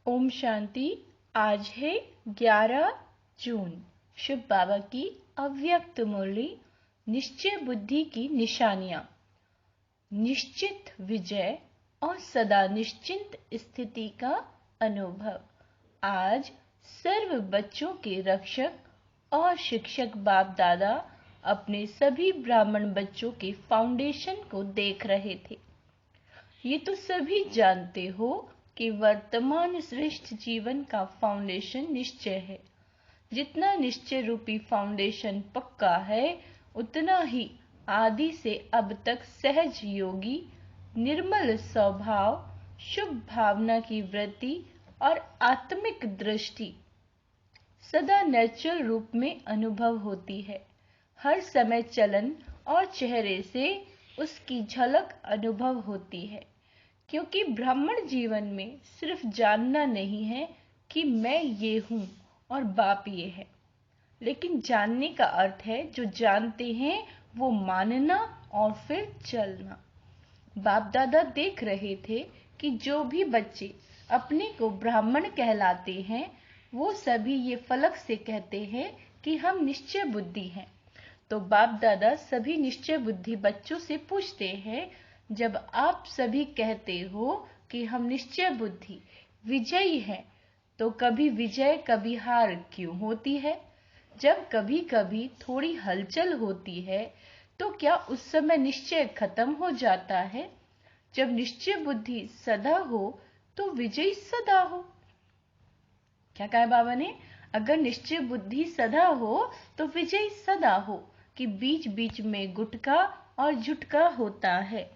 ओम शांति। आज है 11 जून। शिव बाबा की अव्यक्त मुरली। निश्चय बुद्धि की निशानियां। निश्चित विजय और सदा निश्चिंत स्थिति का अनुभव। आज सर्व बच्चों के रक्षक और शिक्षक बाप दादा अपने सभी ब्राह्मण बच्चों के फाउंडेशन को देख रहे थे। ये तो सभी जानते हो कि वर्तमान श्रेष्ठ जीवन का फाउंडेशन निश्चय है। जितना निश्चय रूपी फाउंडेशन पक्का है, उतना ही आदि से अब तक सहज योगी, निर्मल स्वभाव, शुभ भावना की वृत्ति और आत्मिक दृष्टि सदा नेचुरल रूप में अनुभव होती है। हर समय चलन और चेहरे से उसकी झलक अनुभव होती है। क्योंकि ब्राह्मण जीवन में सिर्फ जानना नहीं है कि मैं ये हूँ और बाप ये है, लेकिन जानने का अर्थ है जो जानते हैं वो मानना और फिर चलना। बाप दादा देख रहे थे कि जो भी बच्चे अपने को ब्राह्मण कहलाते हैं वो सभी ये फलक से कहते हैं कि हम निश्चय बुद्धि हैं। तो बाप दादा सभी निश्चय बुद्धि बच्चों से पूछते हैं, जब आप सभी कहते हो कि हम निश्चय बुद्धि विजयी हैं, तो कभी विजय कभी हार क्यों होती है? जब कभी कभी थोड़ी हलचल होती है तो क्या उस समय निश्चय खत्म हो जाता है? जब निश्चय बुद्धि सदा हो तो विजयी सदा हो। क्या कहा बाबा ने? अगर निश्चय बुद्धि सदा हो तो विजयी सदा हो, कि बीच बीच में गुटका और झुटका होता है।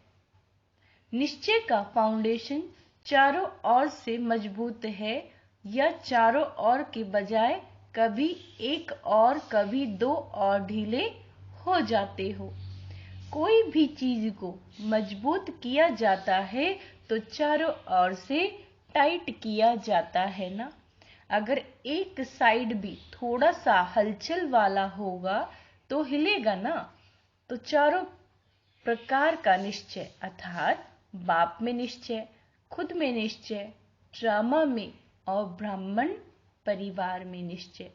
निश्चय का फाउंडेशन चारों ओर से मजबूत है, या चारों ओर के बजाय कभी एक और कभी दो और ढीले हो जाते हो। कोई भी चीज को मजबूत किया जाता है तो चारों ओर से टाइट किया जाता है ना। अगर एक साइड भी थोड़ा सा हलचल वाला होगा तो हिलेगा ना। तो चारों प्रकार का निश्चय अर्थात बाप में निश्चय, खुद में निश्चय, ड्रामा में और ब्राह्मण परिवार में निश्चय,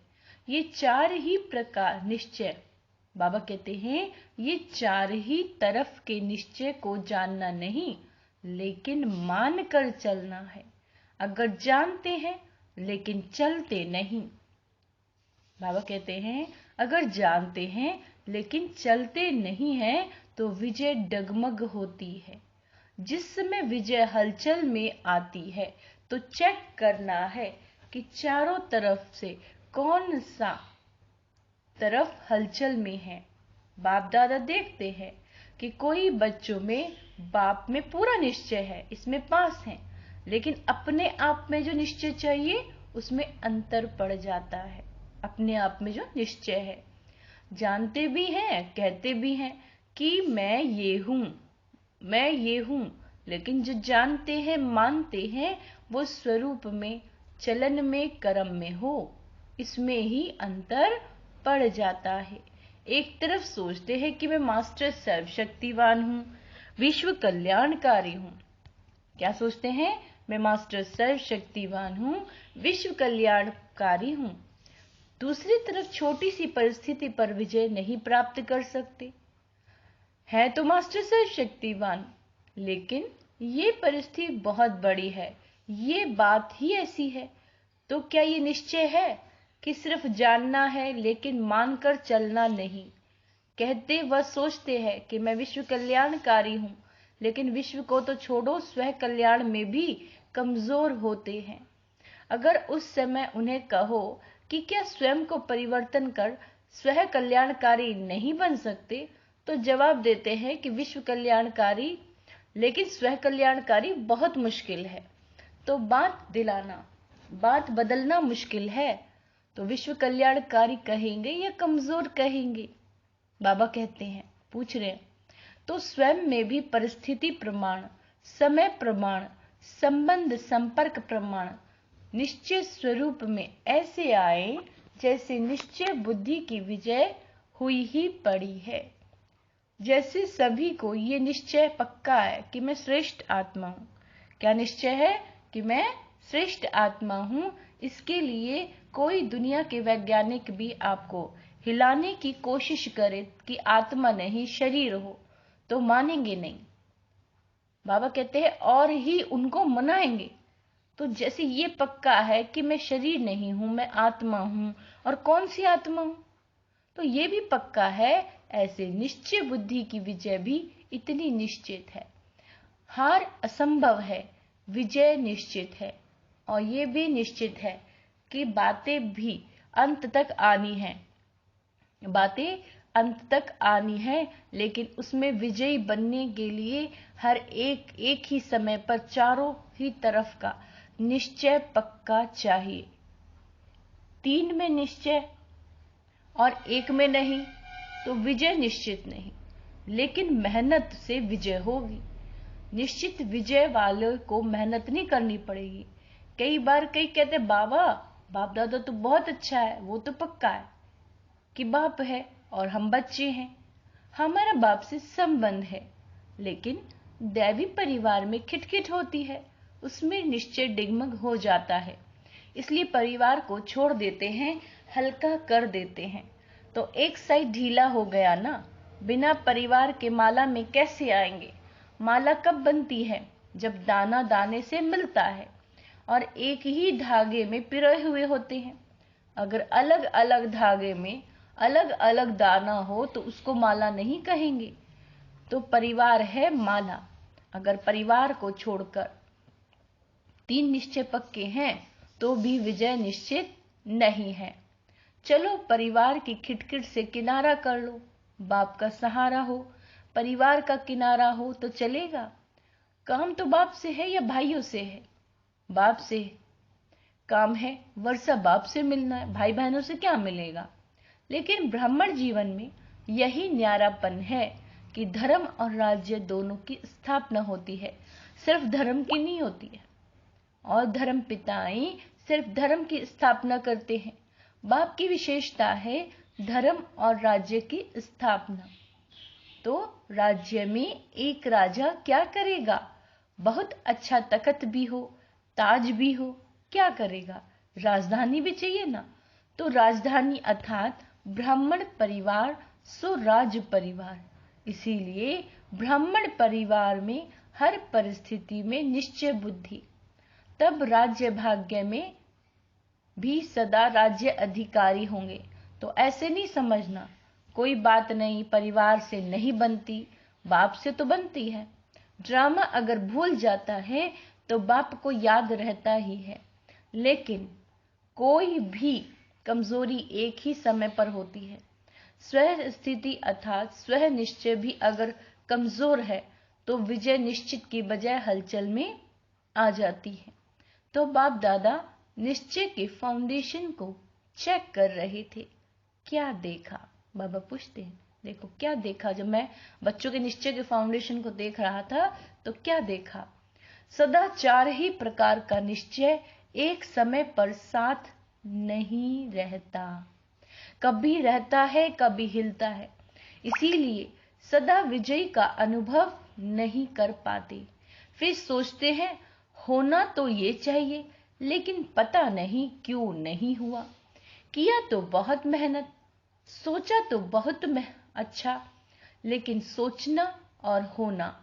ये चार ही प्रकार निश्चय बाबा कहते हैं, ये चार ही तरफ के निश्चय को जानना नहीं लेकिन मान कर चलना है। अगर जानते हैं लेकिन चलते नहीं, बाबा कहते हैं अगर जानते हैं लेकिन चलते नहीं हैं तो विजय डगमग होती है। जिस समय विजय हलचल में आती है तो चेक करना है कि चारों तरफ से कौन सा तरफ हलचल में है। बाप दादा देखते हैं कि कोई बच्चों में बाप में पूरा निश्चय है, इसमें पास है, लेकिन अपने आप में जो निश्चय चाहिए उसमें अंतर पड़ जाता है। अपने आप में जो निश्चय है, जानते भी हैं, कहते भी हैं कि मैं ये हूँ, मैं ये हूँ, लेकिन जो जानते हैं मानते हैं वो स्वरूप में, चलन में, कर्म में हो, इसमें ही अंतर पड़ जाता है। एक तरफ सोचते हैं कि मैं मास्टर सर्वशक्तिवान हूँ, विश्व कल्याणकारी हूँ। क्या सोचते हैं? मैं मास्टर सर्वशक्तिवान हूँ, विश्व कल्याणकारी हूँ। दूसरी तरफ छोटी सी परिस्थिति पर विजय नहीं प्राप्त कर सकते। है तो मास्टर सर्वशक्तिवान, लेकिन ये परिस्थिति बहुत बड़ी है, ये बात ही ऐसी है। तो क्या ये निश्चय है कि सिर्फ जानना है लेकिन मानकर चलना नहीं? कहते व सोचते हैं कि मैं विश्व कल्याणकारी हूँ, लेकिन विश्व को तो छोड़ो, स्व कल्याण में भी कमजोर होते हैं। अगर उस समय उन्हें कहो कि क्या स्वयं को परिवर्तन कर स्व कल्याणकारी नहीं बन सकते, तो जवाब देते हैं कि विश्व कल्याणकारी, लेकिन स्व कल्याणकारी बहुत मुश्किल है। तो बात दिलाना, बात बदलना मुश्किल है, तो विश्व कल्याणकारी कहेंगे या कमजोर कहेंगे? बाबा कहते हैं, पूछ रहे हैं, तो स्वयं में भी परिस्थिति प्रमाण, समय प्रमाण, संबंध संपर्क प्रमाण निश्चय स्वरूप में ऐसे आए जैसे निश्चय बुद्धि की विजय हुई ही पड़ी है। जैसे सभी को ये निश्चय पक्का है कि मैं श्रेष्ठ आत्मा हूँ। क्या निश्चय है? कि मैं श्रेष्ठ आत्मा हूं, इसके लिए कोई दुनिया के वैज्ञानिक भी आपको हिलाने की कोशिश करे कि आत्मा नहीं शरीर हो तो मानेंगे नहीं। बाबा कहते हैं और ही उनको मनाएंगे। तो जैसे ये पक्का है कि मैं शरीर नहीं हूं, मैं आत्मा हूं, और कौन सी आत्मा हूं, तो ये भी पक्का है। ऐसे निश्चय बुद्धि की विजय भी इतनी निश्चित है। हार असंभव है, विजय निश्चित है। और ये भी निश्चित है कि बातें भी अंत तक आनी है, बातें अंत तक आनी है, लेकिन उसमें विजयी बनने के लिए हर एक ही समय पर चारों ही तरफ का निश्चय पक्का चाहिए। 3 में निश्चय और 1 में नहीं तो विजय निश्चित नहीं, लेकिन मेहनत से विजय होगी। निश्चित विजय वाले को मेहनत नहीं करनी पड़ेगी। कई बार कई कहते बाबा बाप दादा तो बहुत अच्छा है, वो तो पक्का है कि बाप है और हम बच्चे हैं, हमारा बाप से संबंध है, लेकिन दैवी परिवार में खिटखिट होती है, उसमें निश्चय डिगमग हो जाता है, इसलिए परिवार को छोड़ देते हैं, हल्का कर देते हैं। तो एक साइड ढीला हो गया ना, बिना परिवार के माला में कैसे आएंगे। माला कब बनती है, जब दाना दाने से मिलता है और एक ही धागे में पिरोए हुए होते हैं। अगर अलग अलग धागे में अलग अलग दाना हो तो उसको माला नहीं कहेंगे। तो परिवार है माला। अगर परिवार को छोड़कर 3 निश्चय पक्के हैं तो भी विजय निश्चित नहीं है। चलो परिवार की खिटखिट से किनारा कर लो, बाप का सहारा हो, परिवार का किनारा हो तो चलेगा। काम तो बाप से है या भाइयों से है, बाप से काम है, वर्षा बाप से मिलना है, भाई बहनों से क्या मिलेगा। लेकिन ब्राह्मण जीवन में यही न्यारापन है कि धर्म और राज्य दोनों की स्थापना होती है, सिर्फ धर्म की नहीं होती है। और धर्म पिताएं सिर्फ धर्म की स्थापना करते हैं। बाप की विशेषता है धर्म और राज्य की स्थापना। तो राज्य में एक राजा क्या करेगा, बहुत अच्छा तख्त भी हो, ताज भी हो, क्या करेगा, राजधानी भी चाहिए ना। तो राजधानी अर्थात ब्राह्मण परिवार सो राज परिवार। इसीलिए ब्राह्मण परिवार में हर परिस्थिति में निश्चय बुद्धि, तब राज्य भाग्य में भी सदा राज्य अधिकारी होंगे। तो ऐसे नहीं समझना कोई बात नहीं, परिवार से नहीं बनती, बाप से तो बनती है। ड्रामा अगर भूल जाता है तो बाप को याद रहता ही है, लेकिन कोई भी कमजोरी एक ही समय पर होती है। स्व स्थिति अर्थात स्व निश्चय भी अगर कमजोर है तो विजय निश्चित की बजाय हलचल में आ जाती है। तो बाप दादा निश्चय के फाउंडेशन को चेक कर रहे थे। क्या देखा, बाबा पूछते हैं, देखो क्या देखा। जब मैं बच्चों के निश्चय के फाउंडेशन को देख रहा था तो क्या देखा, सदा 4 ही प्रकार का निश्चय एक समय पर साथ नहीं रहता, कभी रहता है कभी हिलता है, इसीलिए सदा विजयी का अनुभव नहीं कर पाते। फिर सोचते हैं होना तो ये चाहिए, लेकिन पता नहीं क्यों नहीं हुआ। किया तो बहुत मेहनत, सोचा तो बहुत अच्छा, लेकिन सोचना और होना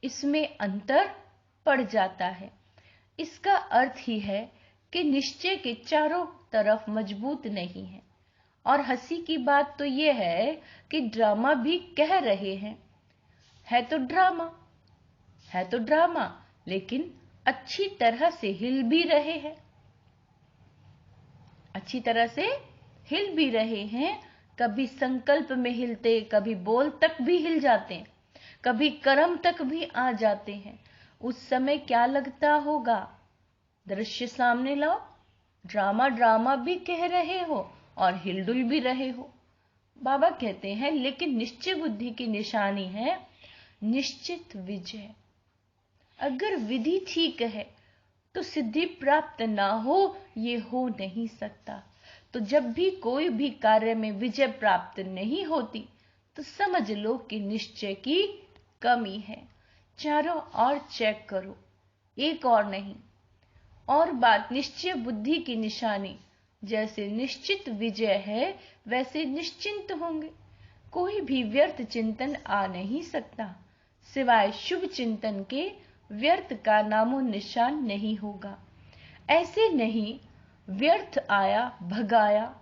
इसमें अंतर पड़ जाता है। इसका अर्थ ही है कि निश्चय के चारों तरफ मजबूत नहीं है। और हंसी की बात तो यह है कि ड्रामा भी कह रहे हैं, है तो ड्रामा, है तो ड्रामा, लेकिन अच्छी तरह से हिल भी रहे हैं, अच्छी तरह से हिल भी रहे हैं। कभी संकल्प में हिलते, कभी बोल तक भी हिल जाते हैं, कभी कर्म तक भी आ जाते हैं। उस समय क्या लगता होगा, दृश्य सामने लाओ, ड्रामा ड्रामा भी कह रहे हो और हिलडुल भी रहे हो। बाबा कहते हैं लेकिन निश्चय बुद्धि की निशानी है निश्चित विजय। अगर विधि ठीक है तो सिद्धि प्राप्त ना हो ये हो नहीं सकता। तो जब भी कोई भी कार्य में विजय प्राप्त नहीं होती तो समझ लो कि निश्चय की कमी है। चारों ओर चेक करो, एक और नहीं, और बात निश्चय बुद्धि की निशानी, जैसे निश्चित विजय है वैसे निश्चिंत होंगे। कोई भी व्यर्थ चिंतन आ नहीं सकता, सिवाय शुभ चिंतन के व्यर्थ का नामो निशान नहीं होगा। ऐसे नहीं व्यर्थ आया भगाया,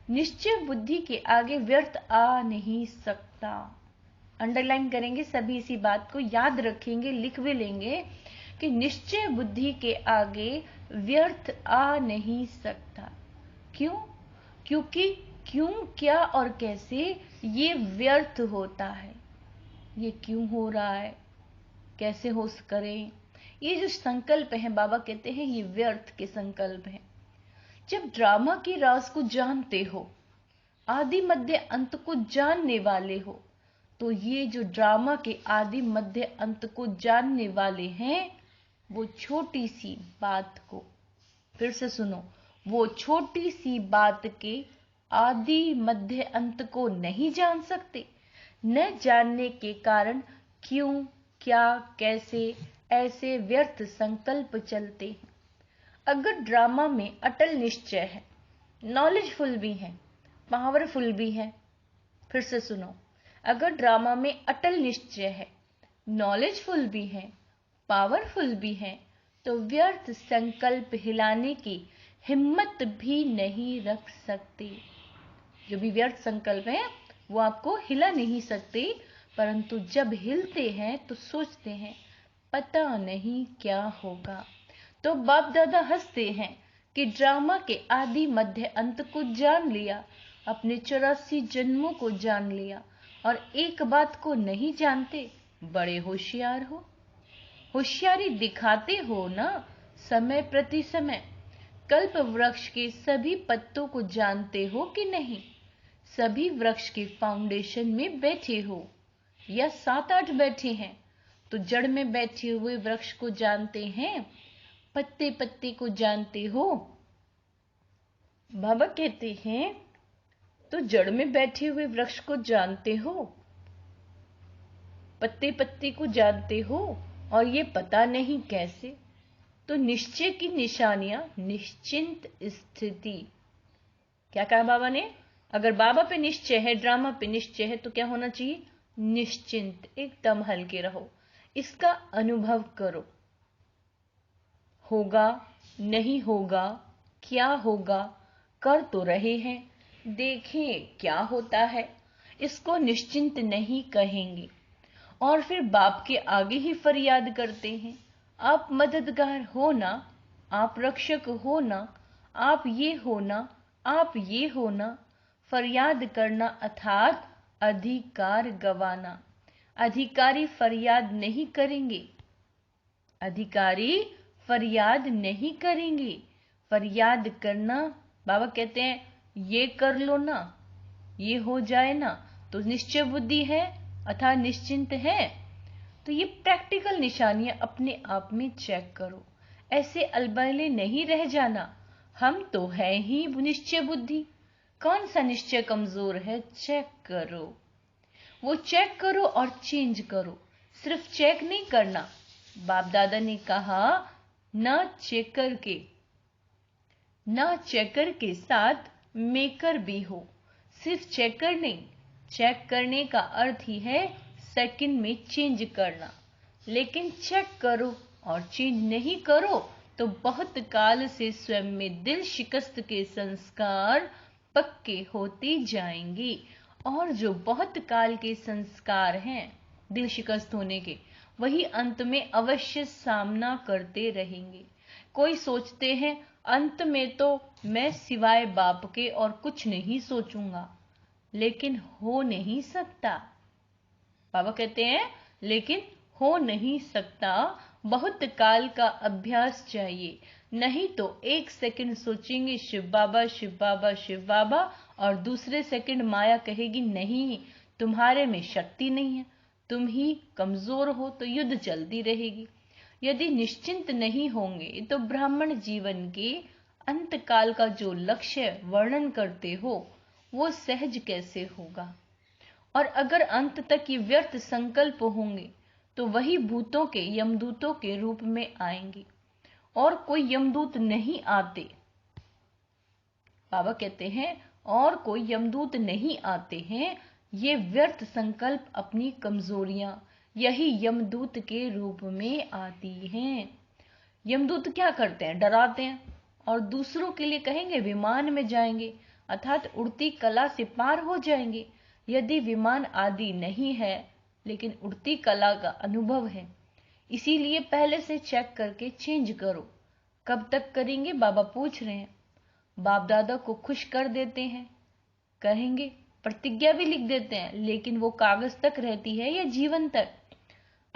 निश्चय बुद्धि के आगे व्यर्थ आ नहीं सकता। अंडरलाइन करेंगे सभी इसी बात को, याद रखेंगे, लिख भी लेंगे कि निश्चय बुद्धि के आगे व्यर्थ आ नहीं सकता। क्यों? क्योंकि क्यों, क्या और कैसे ये व्यर्थ होता है। ये क्यों हो रहा है, कैसे हो करें, ये जो संकल्प है बाबा कहते हैं ये व्यर्थ के संकल्प हैं। जब ड्रामा की राज को जानते हो, आदि मध्य अंत को जानने वाले हो, तो ये जो ड्रामा के आदि मध्य अंत को जानने वाले हैं, वो छोटी सी बात को, फिर से सुनो, वो छोटी सी बात के आदि मध्य अंत को नहीं जान सकते। न जानने के कारण क्यों, क्या, कैसे ऐसे व्यर्थ संकल्प चलते हैं। अगर ड्रामा में अटल निश्चय है, नॉलेजफुल भी है, पावरफुल भी है, फिर से सुनो, अगर ड्रामा में अटल निश्चय है, नॉलेजफुल भी है, पावरफुल भी है, तो व्यर्थ संकल्प हिलाने की हिम्मत भी नहीं रख सकते। जो भी व्यर्थ संकल्प है वो आपको हिला नहीं सकते, परंतु जब हिलते हैं तो सोचते हैं पता नहीं क्या होगा। तो बाप दादा हंसते हैं कि ड्रामा के आदि मध्य अंत को जान लिया, अपने 84 जन्मों को जान लिया, और एक बात को नहीं जानते, बड़े होशियार हो। होशियारी दिखाते हो ना समय प्रति समय। कल्प वृक्ष के सभी पत्तों को जानते हो कि नहीं? सभी वृक्ष के फाउंडेशन में बैठे हो या 7-8 बैठे हैं, तो जड़ में बैठे हुए वृक्ष को जानते हैं, पत्ते पत्ते को जानते हो। बाबा कहते हैं तो जड़ में बैठे हुए वृक्ष को जानते हो, पत्ते पत्ते को जानते हो, और ये पता नहीं कैसे। तो निश्चय की निशानियां निश्चिंत स्थिति। क्या कहा बाबा ने? अगर बाबा पे निश्चय है, ड्रामा पे निश्चय है, तो क्या होना चाहिए? निश्चिंत, एकदम हल्के रहो, इसका अनुभव करो। होगा, नहीं होगा, क्या होगा, कर तो रहे हैं, देखें क्या होता है, इसको निश्चिंत नहीं कहेंगे। और फिर बाप के आगे ही फरियाद करते हैं, आप मददगार हो ना, आप रक्षक हो ना, आप ये हो ना, आप ये हो ना। फरियाद करना अर्थात अधिकार गवाना। अधिकारी फरियाद नहीं करेंगे, अधिकारी फरियाद नहीं करेंगे। फरियाद करना, बाबा कहते हैं ये कर लो ना, ये हो जाए ना, तो निश्चय बुद्धि है अथवा निश्चिंत है। तो ये प्रैक्टिकल निशानियां अपने आप में चेक करो, ऐसे अलबेले नहीं रह जाना। हम तो है ही निश्चय बुद्धि, कौन सा निश्चय कमजोर है चेक करो, वो चेक करो और चेंज करो। सिर्फ चेक नहीं करना, बाप दादा ने कहा ना चेकर के साथ मेकर भी हो। सिर्फ चेकर नहीं, चेक करने का अर्थ ही है सेकंड में चेंज करना। लेकिन चेक करो और चेंज नहीं करो तो बहुत काल से स्वयं में दिल शिकस्त के संस्कार पक्के होते जाएंगे। और जो बहुत काल के संस्कार हैं दिल शिकस्त होने के, वही अंत में अवश्य सामना करते रहेंगे। कोई सोचते हैं अंत में तो मैं सिवाय बाप के और कुछ नहीं सोचूंगा, लेकिन हो नहीं सकता। बाबा कहते हैं लेकिन हो नहीं सकता, बहुत काल का अभ्यास चाहिए। नहीं तो एक सेकंड सोचेंगे शिव बाबा शिव बाबा शिव बाबा, और दूसरे सेकंड माया कहेगी नहीं तुम्हारे में शक्ति नहीं है, तुम ही कमजोर हो, तो युद्ध चलती रहेगी। यदि निश्चिंत नहीं होंगे तो ब्राह्मण जीवन के अंत काल का जो लक्ष्य वर्णन करते हो वो सहज कैसे होगा। और अगर अंत तक ये व्यर्थ संकल्प होंगे तो वही भूतों के, यमदूतों के रूप में आएंगे। और कोई यमदूत नहीं आते। बाबा कहते हैं और कोई यमदूत नहीं आते हैं। ये व्यर्थ संकल्प अपनी कमजोरियां यही यमदूत के रूप में आती हैं। यमदूत क्या करते हैं? डराते हैं और दूसरों के लिए कहेंगे विमान में जाएंगे, अर्थात उड़ती कला से पार हो जाएंगे। यदि विमान आदि नहीं है लेकिन उड़ती कला का अनुभव है, इसीलिए पहले से चेक करके चेंज करो। कब तक करेंगे? बाबा पूछ रहे हैं। बाप दादा को खुश कर देते हैं, कहेंगे प्रतिज्ञा भी लिख देते हैं, लेकिन वो कागज तक रहती है या जीवन तक?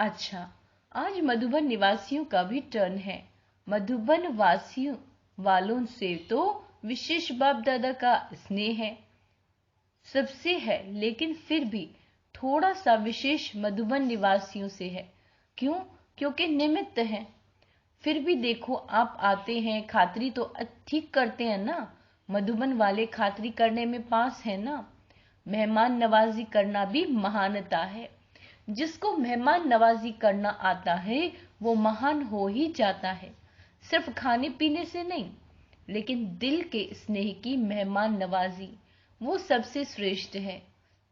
अच्छा, आज मधुबन निवासियों का भी टर्न है। मधुबन वासियों वालों से तो विशेष बाप दादा का स्नेह है, सबसे है, लेकिन फिर भी थोड़ा सा विशेष मधुबन निवासियों से है। क्यों? क्योंकि निमित्त है। फिर भी देखो, आप आते हैं, खातरी तो ठीक करते हैं ना। मधुबन वाले खातरी करने में पास है ना। मेहमान नवाजी करना भी महानता है। जिसको मेहमान नवाजी करना आता है वो महान हो ही जाता है। सिर्फ खाने पीने से नहीं, लेकिन दिल के स्नेह की मेहमान नवाजी वो सबसे श्रेष्ठ है।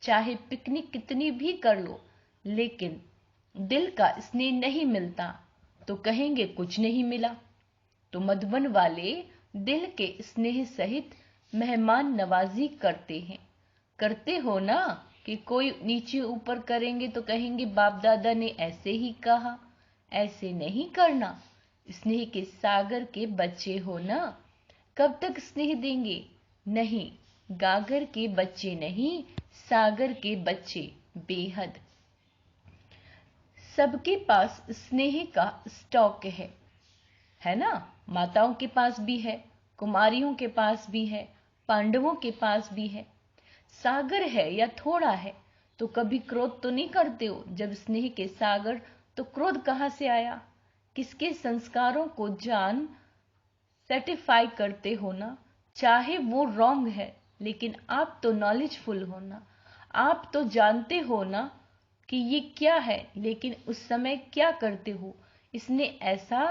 चाहे पिकनिक कितनी भी कर लो, लेकिन दिल का स्नेह नहीं मिलता तो कहेंगे कुछ नहीं मिला। तो मधुबन वाले दिल के स्नेह सहित मेहमान नवाजी करते हैं। करते हो ना कि कोई नीचे ऊपर करेंगे तो कहेंगे बाप दादा ने ऐसे ही कहा। ऐसे नहीं करना। स्नेह के सागर के बच्चे हो ना। कब तक स्नेह देंगे? नहीं, गागर के बच्चे नहीं, सागर के बच्चे बेहद। सबके पास स्नेह का स्टॉक है ना। माताओं के पास भी है, कुमारियों के पास भी है, पांडवों के पास भी है। सागर है या थोड़ा है तो कभी क्रोध तो नहीं करते हो? जब स्नेह के सागर, तो क्रोध कहां से आया? किसके संस्कारों को जान सेटिफाई करते हो ना। चाहे वो रॉन्ग है, लेकिन आप तो नॉलेजफुल हो ना। आप तो जानते हो ना कि ये क्या है, लेकिन उस समय क्या करते हो? इसने ऐसा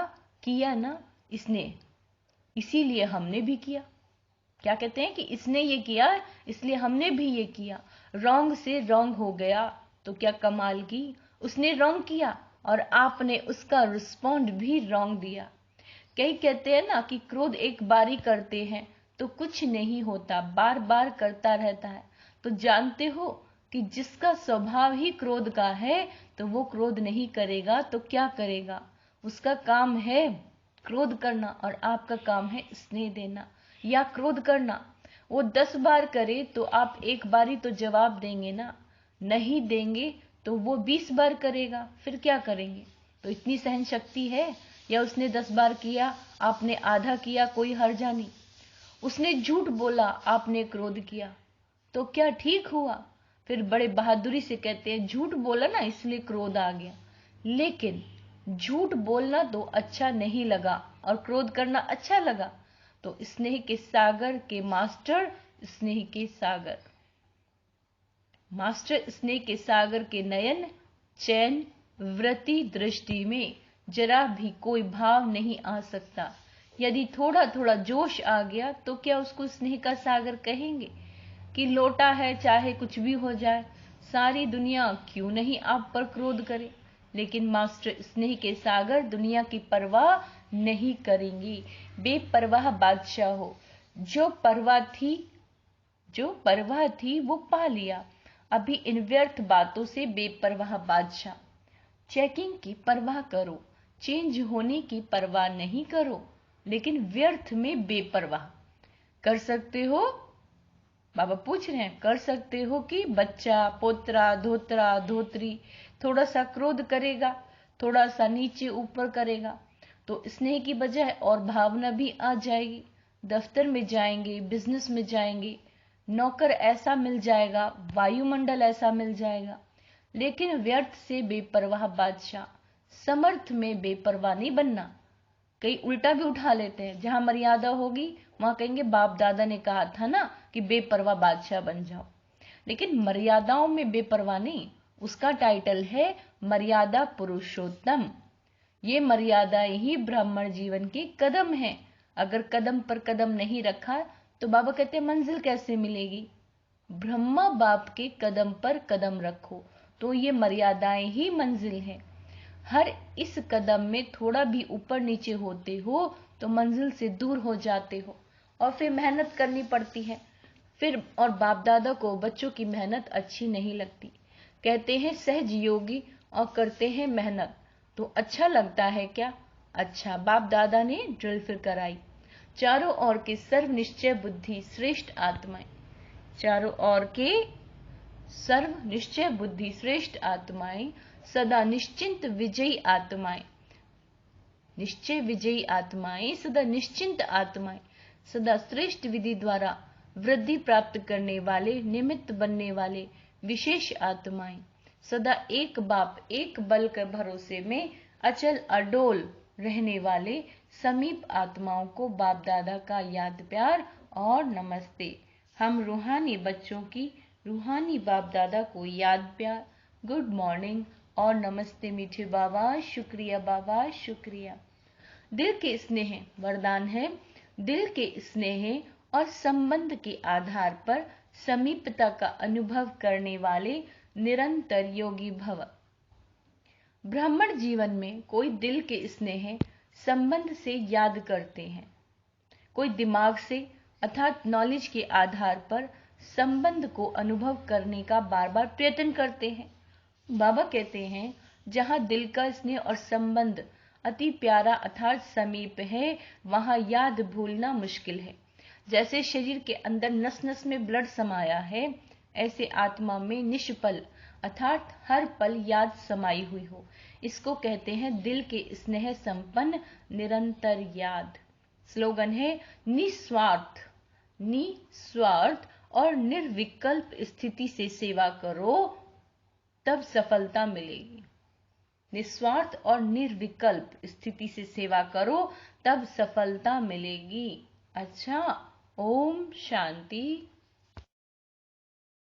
किया ना, इसने, इसीलिए हमने भी किया। क्या कहते हैं कि इसने ये किया इसलिए हमने भी ये किया। रॉन्ग से रॉन्ग हो गया तो क्या कमाल की। उसने रॉन्ग किया और आपने उसका रिस्पॉन्ड भी रॉन्ग दिया। कई कहते हैं ना कि क्रोध एक बार ही करते हैं तो कुछ नहीं होता, बार बार करता रहता है। तो जानते हो कि जिसका स्वभाव ही क्रोध का है तो वो क्रोध नहीं करेगा तो क्या करेगा? उसका काम है क्रोध करना और आपका काम है स्नेह देना या क्रोध करना। वो 10 बार करे तो आप एक बार ही तो जवाब देंगे ना। नहीं देंगे तो वो 20 बार करेगा, फिर क्या करेंगे? तो इतनी सहन शक्ति है? या उसने 10 बार किया, आपने आधा किया, कोई हर्जा नहीं। उसने झूठ बोला, आपने क्रोध किया, तो क्या ठीक हुआ? फिर बड़े बहादुरी से कहते हैं झूठ बोला ना इसलिए क्रोध आ गया। लेकिन झूठ बोलना तो अच्छा नहीं लगा और क्रोध करना अच्छा लगा। तो स्नेह के सागर के मास्टर, स्नेह के सागर मास्टर, स्नेह के सागर के नयन, चैन, वृत्ति, दृष्टि में जरा भी कोई भाव नहीं आ सकता। यदि थोड़ा थोड़ा जोश आ गया तो क्या उसको स्नेह का सागर कहेंगे? कि लोटा है, चाहे कुछ भी हो जाए, सारी दुनिया क्यों नहीं आप पर क्रोध करे। लेकिन मास्टर स्नेह के सागर दुनिया की परवाह नहीं करेंगी। बेपरवाह बादशाह हो। जो परवाह थी वो पा लिया। अभी इन व्यर्थ बातों से बेपरवाह बादशाह। चेकिंग की परवाह करो, चेंज होने की परवाह नहीं करो, लेकिन व्यर्थ में बेपरवाह। कर सकते हो? बाबा पूछ रहे हैं, कर सकते हो कि बच्चा, पोतरा, धोतरा, धोत्री थोड़ा सा क्रोध करेगा, थोड़ा सा नीचे ऊपर करेगा तो स्नेह की बजाय और भावना भी आ जाएगी। दफ्तर में जाएंगे, बिजनेस में जाएंगे, नौकर ऐसा मिल जाएगा, वायुमंडल ऐसा मिल जाएगा। लेकिन व्यर्थ से बेपरवाह बादशाह, समर्थ में बेपरवाह नहीं बनना। कई उल्टा भी उठा लेते हैं, जहां मर्यादा होगी वहां कहेंगे बाप दादा ने कहा था ना कि बेपरवाह बादशाह बन जाओ। लेकिन मर्यादाओं में बेपरवाह नहीं, उसका टाइटल है मर्यादा पुरुषोत्तम। ये मर्यादाएं ही ब्राह्मण जीवन के कदम हैं। अगर कदम पर कदम नहीं रखा तो बाबा कहते मंजिल कैसे मिलेगी। ब्रह्मा बाप के कदम पर कदम रखो तो ये मर्यादाएं ही मंजिल है। हर इस कदम में थोड़ा भी ऊपर नीचे होते हो तो मंजिल से दूर हो जाते हो और फिर मेहनत करनी पड़ती है। फिर और बाप दादा को बच्चों की मेहनत अच्छी नहीं लगती। कहते हैं सहज योगी और करते हैं मेहनत तो अच्छा लगता है क्या। अच्छा, बाप दादा ने ड्रिल फिर कराई। चारों ओर के सर्व निश्चय बुद्धि श्रेष्ठ आत्माएं, चारों ओर के सर्व निश्चय बुद्धि श्रेष्ठ आत्माएं, सदा निश्चिंत विजयी आत्माएं, निश्चय विजयी आत्माएं, सदा निश्चिंत आत्माएं, सदा श्रेष्ठ विधि द्वारा वृद्धि प्राप्त करने वाले, निमित्त बनने वाले विशेष आत्माएं, सदा एक बाप एक बल के भरोसे में अचल अडोल रहने वाले समीप आत्माओं को बाप दादा का याद प्यार और नमस्ते। हम रूहानी बच्चों की रूहानी बाप दादा को याद प्यार, गुड मॉर्निंग और नमस्ते मीठे बाबा, शुक्रिया बाबा, शुक्रिया। दिल के स्नेह वरदान है। दिल के स्नेह और संबंध के आधार पर समीपता का अनुभव करने वाले निरंतर योगी भव। ब्राह्मण जीवन में कोई दिल के स्नेह संबंध से याद करते हैं, कोई दिमाग से अर्थात नॉलेज के आधार पर संबंध को अनुभव करने का बार बार प्रयत्न करते हैं। बाबा कहते हैं जहां दिल का स्नेह और संबंध अति प्यारा अर्थात समीप है वहां याद भूलना मुश्किल है। जैसे शरीर के अंदर नस नस में ब्लड समाया है, ऐसे आत्मा में निष्पल अर्थात हर पल याद समाई हुई हो। इसको कहते हैं दिल के स्नेह संपन्न निरंतर याद। स्लोगन है निस्वार्थ, निस्वार्थ और निर्विकल्प स्थिति से सेवा करो तब सफलता मिलेगी। निस्वार्थ और निर्विकल्प स्थिति से सेवा करो तब सफलता मिलेगी। अच्छा, ओम शांति।